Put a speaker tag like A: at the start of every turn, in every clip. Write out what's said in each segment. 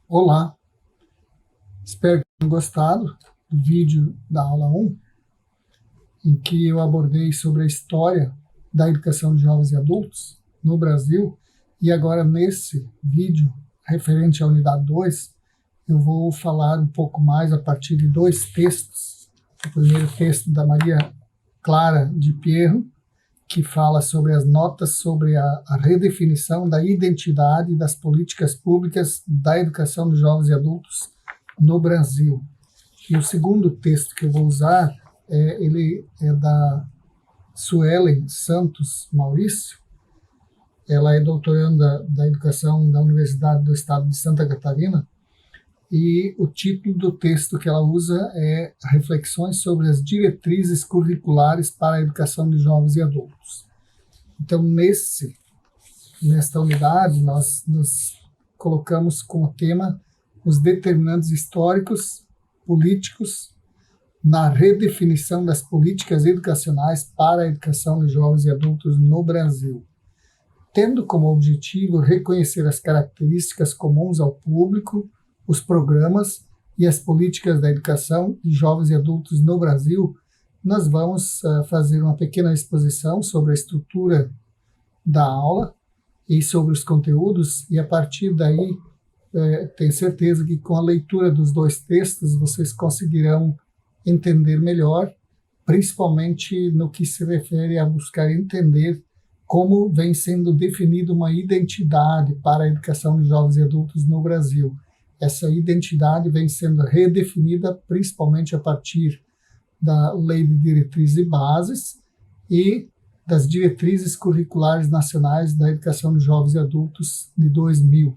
A: Olá, espero que tenham gostado do vídeo da aula 1, em que eu abordei sobre a história da educação de jovens e adultos no Brasil, e agora nesse vídeo, referente à unidade 2, eu vou falar um pouco mais a partir de dois textos. O primeiro texto da Maria Clara de Pierro, que fala sobre as notas sobre a redefinição da identidade das políticas públicas da educação de jovens e adultos no Brasil. E o segundo texto que eu vou usar, ele é da Suelen Santos Maurício. Ela é doutoranda da educação da Universidade do Estado de Santa Catarina, e o título do texto que ela usa é Reflexões sobre as diretrizes curriculares para a educação de jovens e adultos. Então, nesta unidade, nós nos colocamos como tema os determinantes históricos, políticos, na redefinição das políticas educacionais para a educação de jovens e adultos no Brasil, tendo como objetivo reconhecer as características comuns ao público, os programas e as políticas da educação de jovens e adultos no Brasil. Nós vamos fazer uma pequena exposição sobre a estrutura da aula e sobre os conteúdos, e a partir daí, tenho certeza que com a leitura dos dois textos vocês conseguirão entender melhor, principalmente no que se refere a buscar entender como vem sendo definida uma identidade para a educação de jovens e adultos no Brasil. Essa identidade vem sendo redefinida principalmente a partir da Lei de Diretrizes e Bases e das Diretrizes Curriculares Nacionais da Educação de Jovens e Adultos de 2000.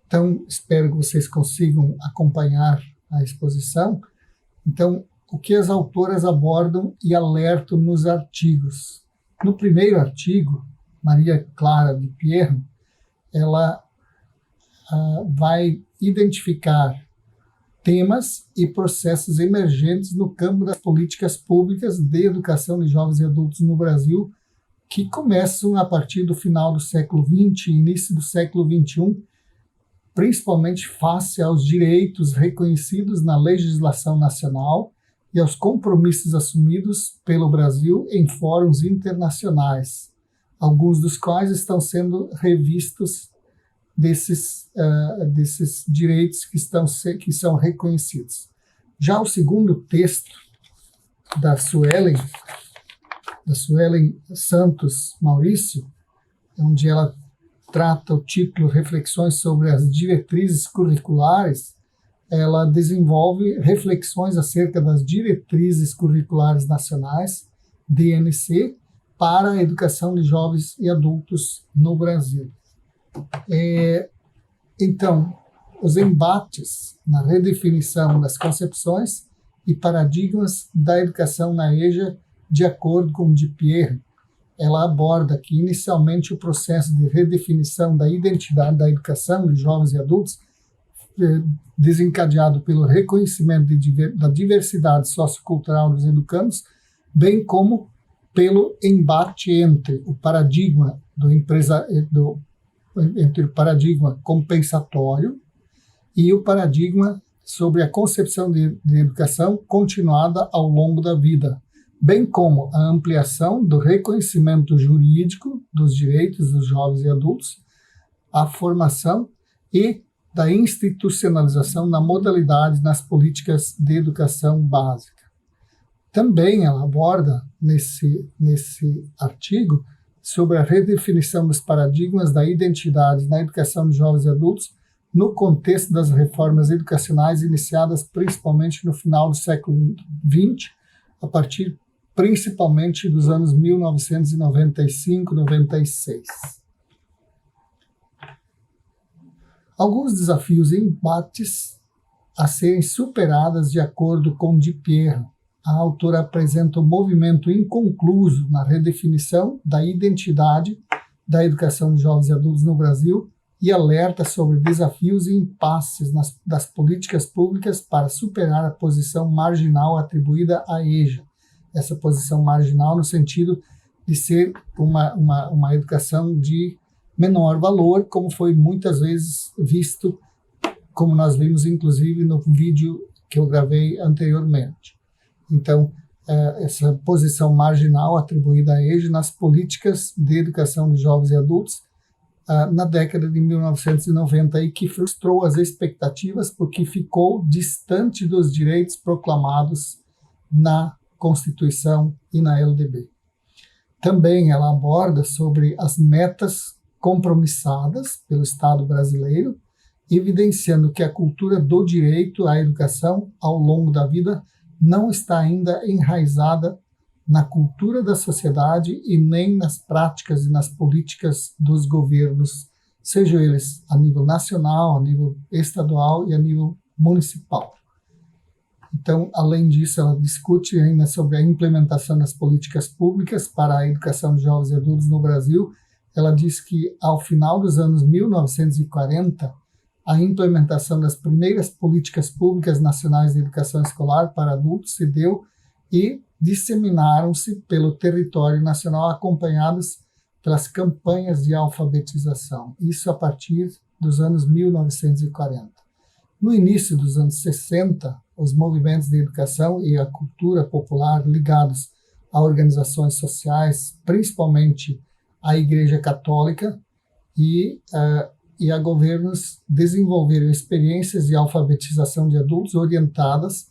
A: Então, espero que vocês consigam acompanhar a exposição. Então, o que as autoras abordam e alertam nos artigos? No primeiro artigo, Maria Clara de Pierro, ela vai identificar temas e processos emergentes no campo das políticas públicas de educação de jovens e adultos no Brasil, que começam a partir do final do século XX e início do século XXI, principalmente face aos direitos reconhecidos na legislação nacional e aos compromissos assumidos pelo Brasil em fóruns internacionais, alguns dos quais estão sendo revistos desses direitos que são reconhecidos. Já o segundo texto da Suelen Santos Maurício, onde ela trata o título Reflexões sobre as diretrizes curriculares, ela desenvolve reflexões acerca das diretrizes curriculares nacionais, DNC, para a educação de jovens e adultos no Brasil. Então, os embates na redefinição das concepções e paradigmas da educação na EJA, de acordo com de Pierre, ela aborda aqui inicialmente o processo de redefinição da identidade da educação de jovens e adultos, desencadeado pelo reconhecimento da diversidade sociocultural dos educandos, bem como pelo embate entre o paradigma entre o paradigma compensatório e o paradigma sobre a concepção de educação continuada ao longo da vida, bem como a ampliação do reconhecimento jurídico dos direitos dos jovens e adultos, a formação e da institucionalização na modalidade nas políticas de educação básica. Também ela aborda, nesse artigo, sobre a redefinição dos paradigmas da identidade na educação de jovens e adultos no contexto das reformas educacionais iniciadas principalmente no final do século XX, a partir principalmente dos anos 1995-96. Alguns desafios e embates a serem superados de acordo com de Pierro. A autora apresenta um movimento inconcluso na redefinição da identidade da educação de jovens e adultos no Brasil e alerta sobre desafios e impasses das políticas públicas para superar a posição marginal atribuída à EJA. Essa posição marginal no sentido de ser uma educação de menor valor, como foi muitas vezes visto como nós vimos inclusive no vídeo que eu gravei anteriormente. Então, essa posição marginal atribuída a ele nas políticas de educação de jovens e adultos na década de 1990 e que frustrou as expectativas porque ficou distante dos direitos proclamados na Constituição e na LDB. Também ela aborda sobre as metas compromissadas pelo Estado brasileiro, evidenciando que a cultura do direito à educação ao longo da vida não está ainda enraizada na cultura da sociedade e nem nas práticas e nas políticas dos governos, sejam eles a nível nacional, a nível estadual e a nível municipal. Então, além disso, ela discute ainda sobre a implementação das políticas públicas para a educação de jovens e adultos no Brasil. Ela diz que, ao final dos anos 1940, a implementação das primeiras políticas públicas nacionais de educação escolar para adultos se deu e disseminaram-se pelo território nacional acompanhadas pelas campanhas de alfabetização, isso a partir dos anos 1940. No início dos anos 60, os movimentos de educação e a cultura popular ligados a organizações sociais, principalmente a Igreja Católica e a governos, desenvolveram experiências de alfabetização de adultos orientadas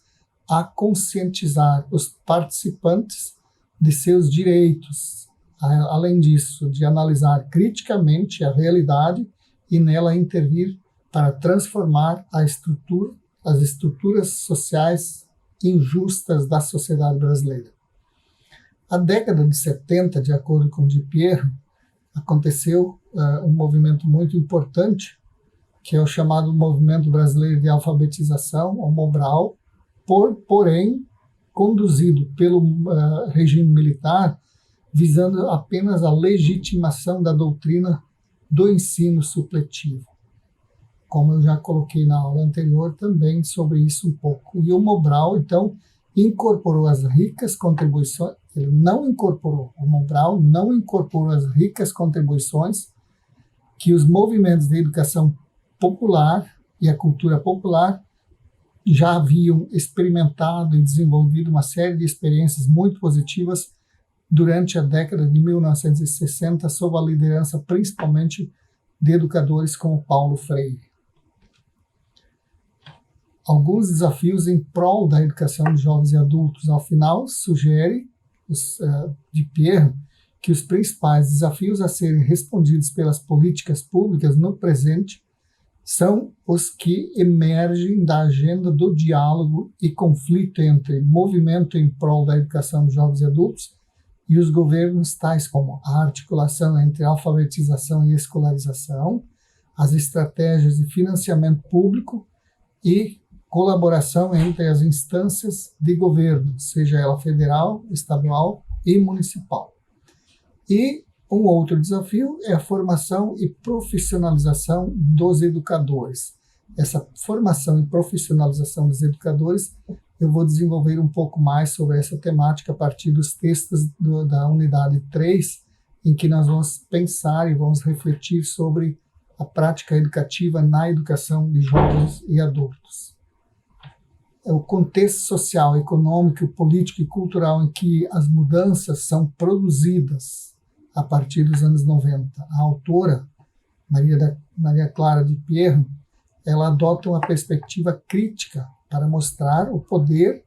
A: a conscientizar os participantes de seus direitos, além disso, de analisar criticamente a realidade e nela intervir para transformar as estruturas sociais injustas da sociedade brasileira. A década de 70, de acordo com Di Piero, aconteceu um movimento muito importante, que é o chamado Movimento Brasileiro de Alfabetização, o MOBRAL, porém conduzido pelo regime militar, visando apenas a legitimação da doutrina do ensino supletivo. Como eu já coloquei na aula anterior também sobre isso um pouco. E o MOBRAL, então, incorporou as ricas contribuições, o MOBRAL não incorporou as ricas contribuições que os movimentos de educação popular e a cultura popular já haviam experimentado e desenvolvido uma série de experiências muito positivas durante a década de 1960, sob a liderança principalmente de educadores como Paulo Freire. Alguns desafios em prol da educação de jovens e adultos. Ao final, sugere Di Piero que os principais desafios a serem respondidos pelas políticas públicas no presente são os que emergem da agenda do diálogo e conflito entre movimento em prol da educação de jovens e adultos e os governos, tais como a articulação entre alfabetização e escolarização, as estratégias de financiamento público e colaboração entre as instâncias de governo, seja ela federal, estadual e municipal. E um outro desafio é a formação e profissionalização dos educadores. Essa formação e profissionalização dos educadores, eu vou desenvolver um pouco mais sobre essa temática a partir dos textos da unidade 3, em que nós vamos pensar e vamos refletir sobre a prática educativa na educação de jovens e adultos. O contexto social, econômico, político e cultural em que as mudanças são produzidas a partir dos anos 90. A autora, Maria Clara Di Piero, ela adota uma perspectiva crítica para mostrar o poder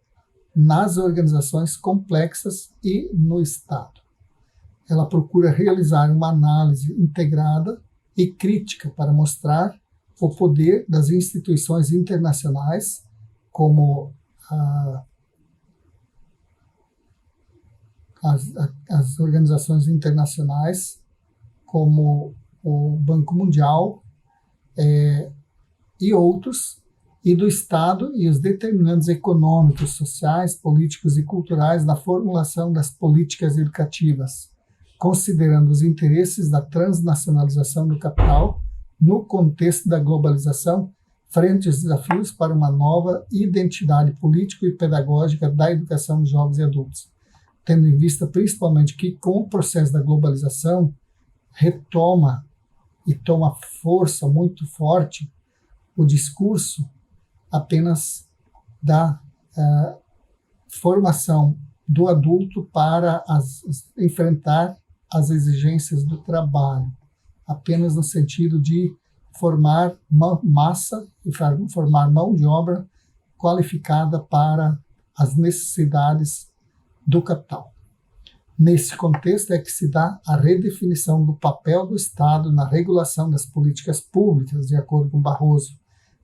A: nas organizações complexas e no Estado. Ela procura realizar uma análise integrada e crítica para mostrar o poder das instituições internacionais, como as organizações internacionais, como o Banco Mundial e outros, e do Estado e os determinantes econômicos, sociais, políticos e culturais na formulação das políticas educativas, considerando os interesses da transnacionalização do capital no contexto da globalização, frente aos desafios para uma nova identidade política e pedagógica da educação de jovens e adultos, tendo em vista principalmente que, com o processo da globalização, retoma e toma força muito forte o discurso apenas da formação do adulto para enfrentar as exigências do trabalho, apenas no sentido de formar massa e formar mão de obra qualificada para as necessidades do capital. Nesse contexto é que se dá a redefinição do papel do Estado na regulação das políticas públicas, de acordo com Barroso,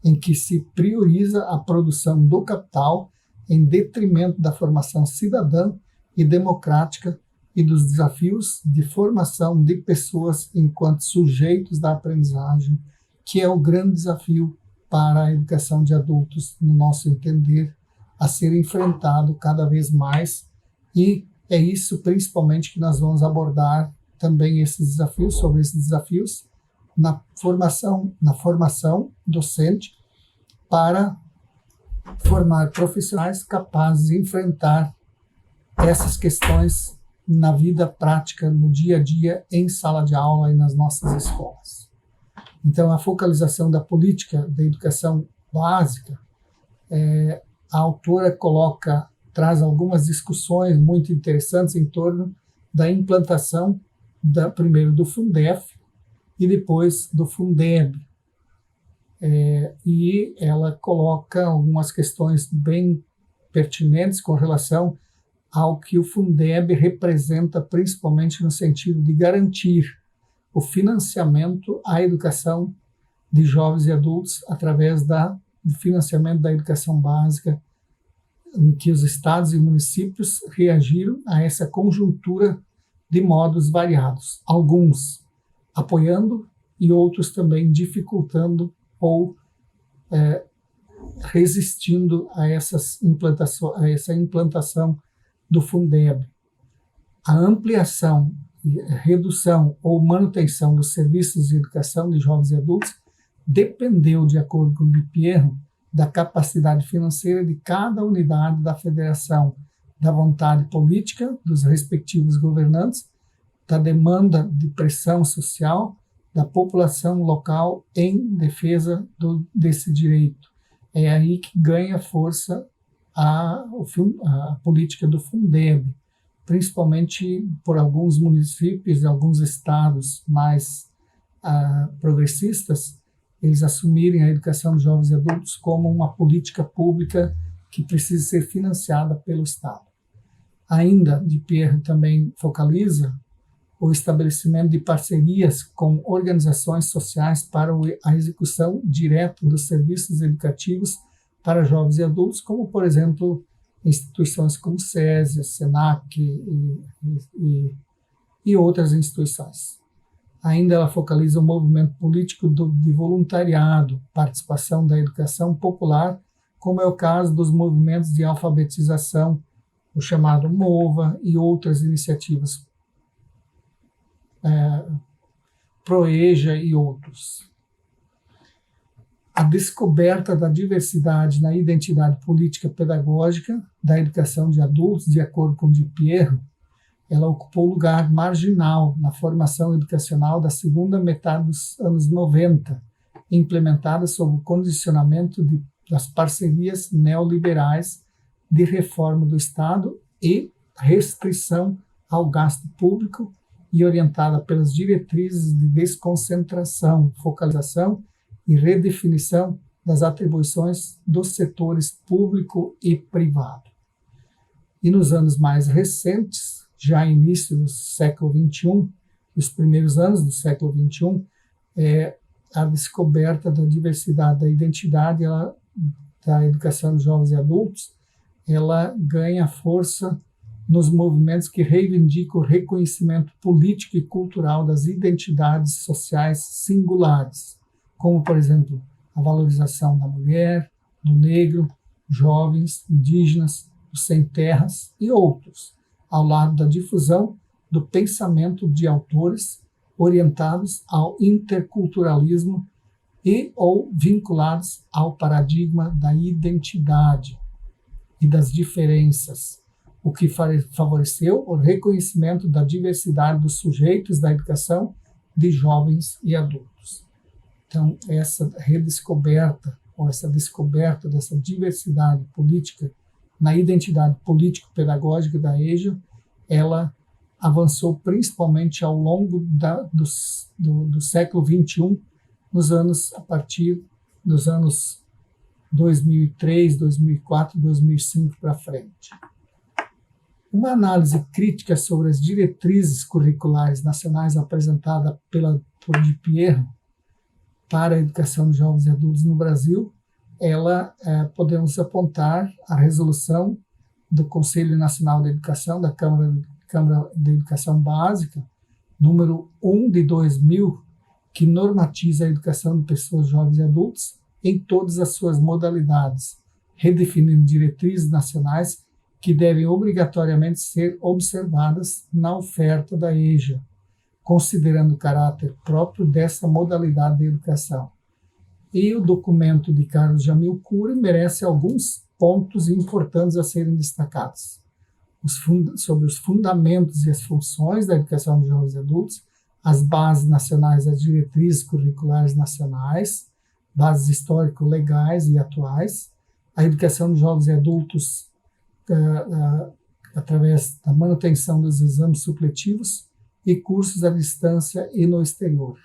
A: em que se prioriza a produção do capital em detrimento da formação cidadã e democrática e dos desafios de formação de pessoas enquanto sujeitos da aprendizagem, que é o grande desafio para a educação de adultos, no nosso entender, a ser enfrentado cada vez mais, e é isso principalmente que nós vamos abordar também sobre esses desafios na formação docente, para formar profissionais capazes de enfrentar essas questões na vida prática, no dia a dia, em sala de aula e nas nossas escolas. Então, a focalização da política da educação básica, a autora traz algumas discussões muito interessantes em torno da implantação primeiro do Fundef e depois do Fundeb. E ela coloca algumas questões bem pertinentes com relação ao que o Fundeb representa, principalmente no sentido de garantir o financiamento à educação de jovens e adultos através do financiamento da educação básica, em que os estados e municípios reagiram a essa conjuntura de modos variados, alguns apoiando e outros também dificultando ou resistindo a essa implantação do Fundeb. A ampliação, redução ou manutenção dos serviços de educação de jovens e adultos dependeu, de acordo com o Bipierro, da capacidade financeira de cada unidade da federação, da vontade política dos respectivos governantes, da demanda de pressão social da população local em defesa desse direito. É aí que ganha força a política do Fundeb, principalmente por alguns municípios e alguns estados mais progressistas, eles assumirem a educação de jovens e adultos como uma política pública que precisa ser financiada pelo Estado. Ainda, Bipierro também focaliza o estabelecimento de parcerias com organizações sociais para a execução direta dos serviços educativos para jovens e adultos, como, por exemplo, instituições como SESI, SENAC e outras instituições. Ainda ela focaliza o movimento político de voluntariado, participação da educação popular, como é o caso dos movimentos de alfabetização, o chamado MOVA e outras iniciativas, Proeja e outros. A descoberta da diversidade na identidade política pedagógica da educação de adultos, de acordo com Bipierro, ela ocupou lugar marginal na formação educacional da segunda metade dos anos 90, implementada sob o condicionamento das parcerias neoliberais de reforma do Estado e restrição ao gasto público e orientada pelas diretrizes de desconcentração, focalização e redefinição das atribuições dos setores público e privado. E nos anos mais recentes, já início do século XXI, os primeiros anos do século XXI, a descoberta da diversidade da identidade da educação de jovens e adultos, ela ganha força nos movimentos que reivindicam o reconhecimento político e cultural das identidades sociais singulares, como, por exemplo, a valorização da mulher, do negro, jovens, indígenas, dos sem-terras e outros, ao lado da difusão do pensamento de autores orientados ao interculturalismo e ou vinculados ao paradigma da identidade e das diferenças, o que favoreceu o reconhecimento da diversidade dos sujeitos da educação de jovens e adultos. Então, essa redescoberta, ou essa descoberta dessa diversidade política na identidade político-pedagógica da EJA, ela avançou principalmente ao longo do século XXI, a partir dos anos 2003, 2004, 2005 para frente. Uma análise crítica sobre as diretrizes curriculares nacionais apresentada por Di Piero para a educação de jovens e adultos no Brasil, podemos apontar a resolução do Conselho Nacional de Educação, da Câmara de Educação Básica, número 1 de 2000, que normatiza a educação de pessoas jovens e adultos em todas as suas modalidades, redefinindo diretrizes nacionais que devem obrigatoriamente ser observadas na oferta da EJA, considerando o caráter próprio dessa modalidade de educação. E o documento de Carlos Jamil Cury merece alguns pontos importantes a serem destacados. Sobre os fundamentos e as funções da educação de jovens e adultos, as bases nacionais, as diretrizes curriculares nacionais, bases histórico-legais e atuais, a educação de jovens e adultos através da manutenção dos exames supletivos e cursos à distância e no exterior,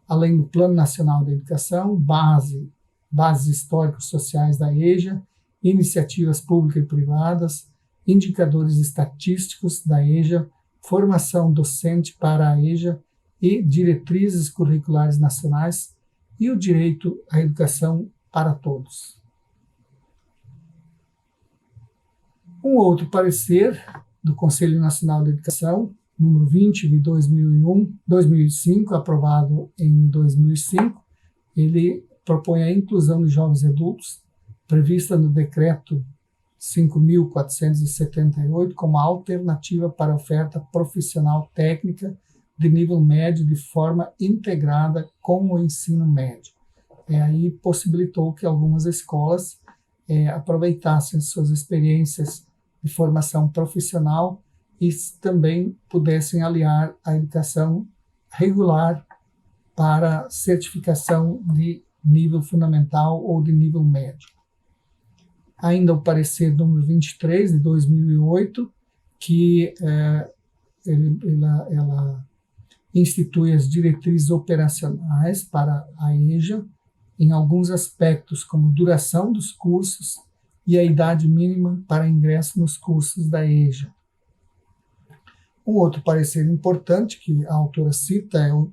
A: além do Plano Nacional de Educação, bases históricos sociais da EJA, iniciativas públicas e privadas, indicadores estatísticos da EJA, formação docente para a EJA e diretrizes curriculares nacionais e o direito à educação para todos. Um outro parecer do Conselho Nacional de Educação, número 20 de 2005, aprovado em 2005, ele propõe a inclusão de jovens e adultos, prevista no Decreto 5.478, como alternativa para a oferta profissional técnica de nível médio de forma integrada com o ensino médio. Aí possibilitou que algumas escolas aproveitassem suas experiências de formação profissional e também pudessem aliar a educação regular para certificação de nível fundamental ou de nível médio. Ainda o parecer número 23, de 2008, que ela institui as diretrizes operacionais para a EJA em alguns aspectos, como duração dos cursos e a idade mínima para ingresso nos cursos da EJA. Um outro parecer importante que a autora cita é o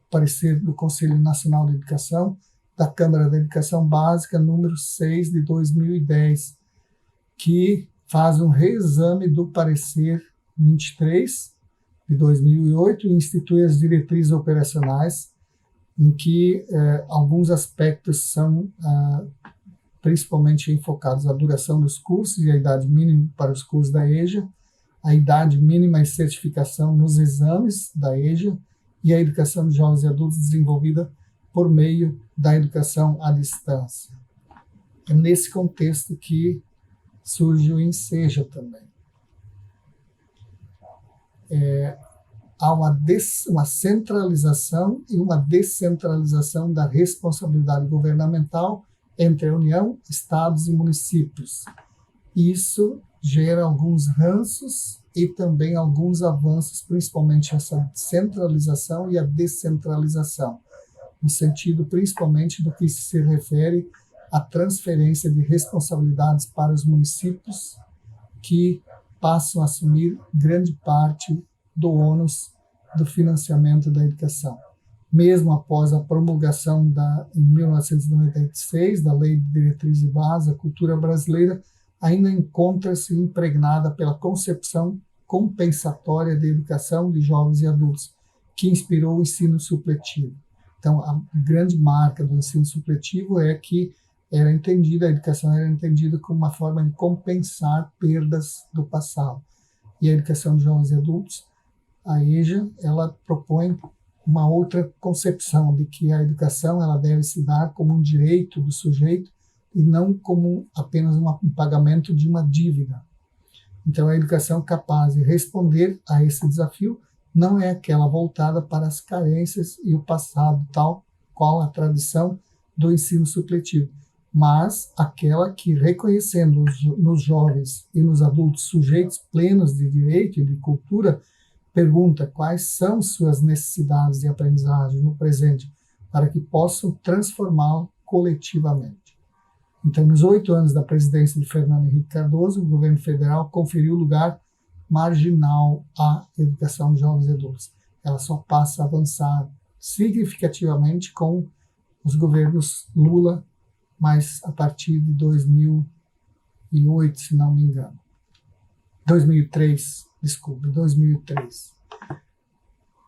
A: parecer do Conselho Nacional de Educação, da Câmara da Educação Básica, número 6 de 2010, que faz um reexame do parecer 23 de 2008 e institui as diretrizes operacionais, em que alguns aspectos são principalmente enfocados à duração dos cursos e a idade mínima para os cursos da EJA, a idade mínima e certificação nos exames da EJA e a educação de jovens e adultos desenvolvida por meio da educação à distância. É nesse contexto que surge o Enseja também. Há uma centralização e uma descentralização da responsabilidade governamental entre a União, estados e municípios. Isso gera alguns ranços e também alguns avanços, principalmente essa centralização e a descentralização, no sentido principalmente do que se refere à transferência de responsabilidades para os municípios, que passam a assumir grande parte do ônus do financiamento da educação. Mesmo após a promulgação em 1996 da Lei de Diretrizes e Bases, a cultura brasileira ainda encontra-se impregnada pela concepção compensatória de educação de jovens e adultos, que inspirou o ensino supletivo. Então, a grande marca do ensino supletivo é que a educação era entendida como uma forma de compensar perdas do passado. E a educação de jovens e adultos, a EJA, ela propõe uma outra concepção de que a educação ela deve se dar como um direito do sujeito e não como apenas um pagamento de uma dívida. Então, a educação capaz de responder a esse desafio não é aquela voltada para as carências e o passado tal, qual a tradição do ensino supletivo, mas aquela que, reconhecendo nos jovens e nos adultos sujeitos plenos de direito e de cultura, pergunta quais são suas necessidades de aprendizagem no presente, para que possam transformá-lo coletivamente. Então, nos 8 anos da presidência de Fernando Henrique Cardoso, o governo federal conferiu lugar marginal à educação de jovens e adultos. Ela só passa a avançar significativamente com os governos Lula, mas a partir de 2008, se não me engano. 2003.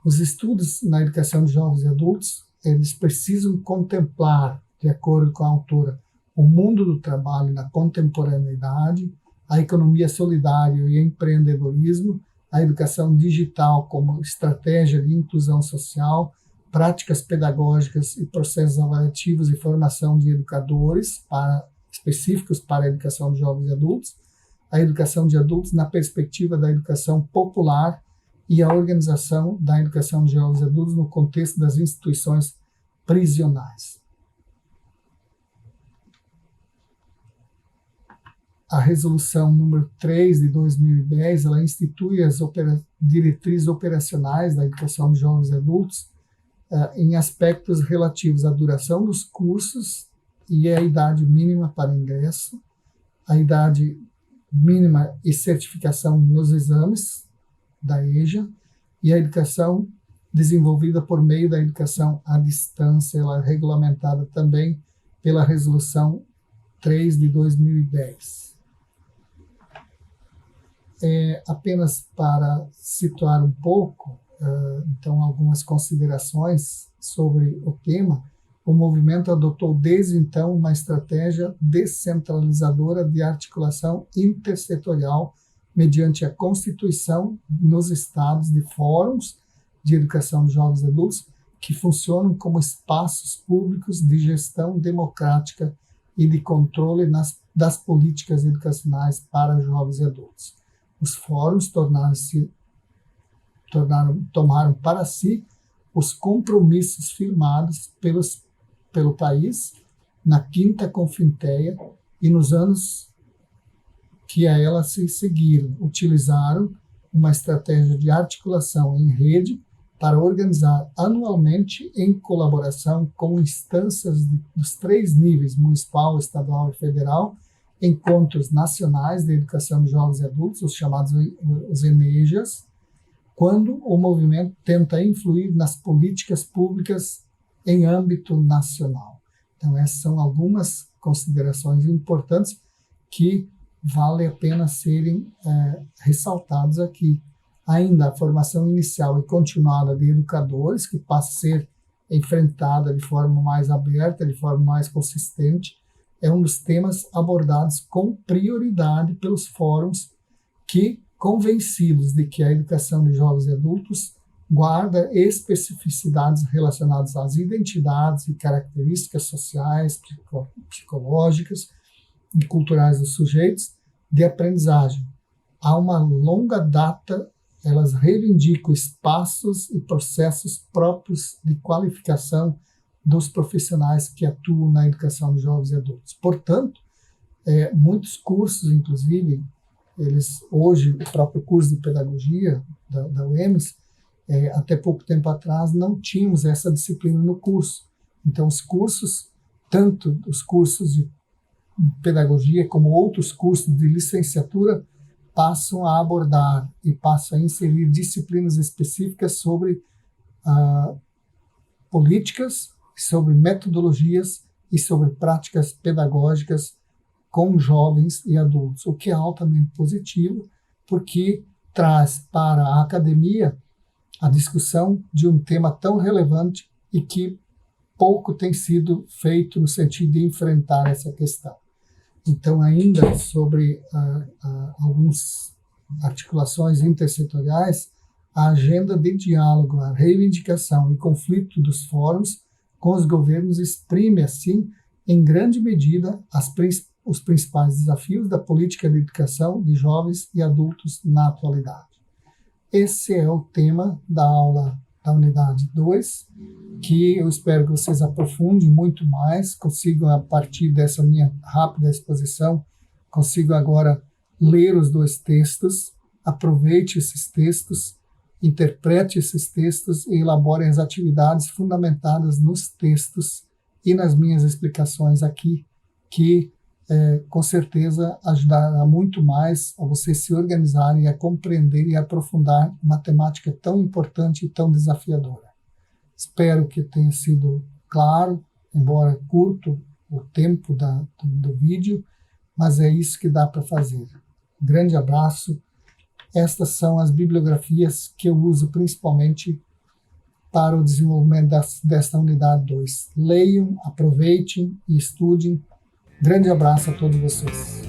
A: Os estudos na educação de jovens e adultos, eles precisam contemplar, de acordo com a autora, o mundo do trabalho na contemporaneidade, a economia solidária e empreendedorismo, a educação digital como estratégia de inclusão social, práticas pedagógicas e processos avaliativos e formação de educadores específicos para a educação de jovens e adultos, a educação de adultos na perspectiva da educação popular e a organização da educação de jovens e adultos no contexto das instituições prisionais. A resolução número 3 de 2010, ela institui as diretrizes operacionais da educação de jovens e adultos em aspectos relativos à duração dos cursos e à idade mínima para ingresso, a idade mínima e certificação nos exames da EJA e a educação desenvolvida por meio da educação à distância, ela é regulamentada também pela resolução 3 de 2010. Apenas para situar um pouco, então, algumas considerações sobre o tema, o movimento adotou desde então uma estratégia descentralizadora de articulação intersetorial mediante a constituição nos estados de fóruns de educação de jovens e adultos que funcionam como espaços públicos de gestão democrática e de controle das políticas educacionais para jovens e adultos. Os fóruns tomaram para si os compromissos firmados pelo país na Quinta Confinteia e nos anos que a ela se seguiram, utilizaram uma estratégia de articulação em rede para organizar anualmente, em colaboração com instâncias dos 3 níveis, municipal, estadual e federal, encontros nacionais de educação de jovens e adultos, os chamados os ENEJAs, quando o movimento tenta influir nas políticas públicas em âmbito nacional. Então, essas são algumas considerações importantes que vale a pena serem ressaltadas aqui. Ainda a formação inicial e continuada de educadores, que passa a ser enfrentada de forma mais aberta, de forma mais consistente, é um dos temas abordados com prioridade pelos fóruns que, convencidos de que a educação de jovens e adultos guarda especificidades relacionadas às identidades e características sociais, psicológicas e culturais dos sujeitos de aprendizagem. Há uma longa data, elas reivindicam espaços e processos próprios de qualificação dos profissionais que atuam na educação de jovens e adultos. Portanto, muitos cursos, inclusive, hoje, o próprio curso de pedagogia da UEMS, até pouco tempo atrás, não tínhamos essa disciplina no curso. Então, os cursos, tanto os cursos de pedagogia como outros cursos de licenciatura, passam a abordar e passam a inserir disciplinas específicas sobre políticas, sobre metodologias e sobre práticas pedagógicas com jovens e adultos, o que é altamente positivo, porque traz para a academia a discussão de um tema tão relevante e que pouco tem sido feito no sentido de enfrentar essa questão. Então, ainda sobre algumas articulações intersetoriais, a agenda de diálogo, a reivindicação e conflito dos fóruns com os governos exprime, assim, em grande medida, os principais desafios da política de educação de jovens e adultos na atualidade. Esse é o tema da aula da unidade 2, que eu espero que vocês aprofundem muito mais, consigam, a partir dessa minha rápida exposição, consigam agora ler os 2 textos, aproveite esses textos, interprete esses textos e elaborem as atividades fundamentadas nos textos e nas minhas explicações aqui, que com certeza ajudará muito mais a vocês se organizarem, a compreender e aprofundar matemática tão importante e tão desafiadora. Espero que tenha sido claro, embora curto o tempo do vídeo, mas é isso que dá para fazer. Um grande abraço. Estas são as bibliografias que eu uso principalmente para o desenvolvimento desta unidade 2. Leiam, aproveitem e estudem. Grande abraço a todos vocês.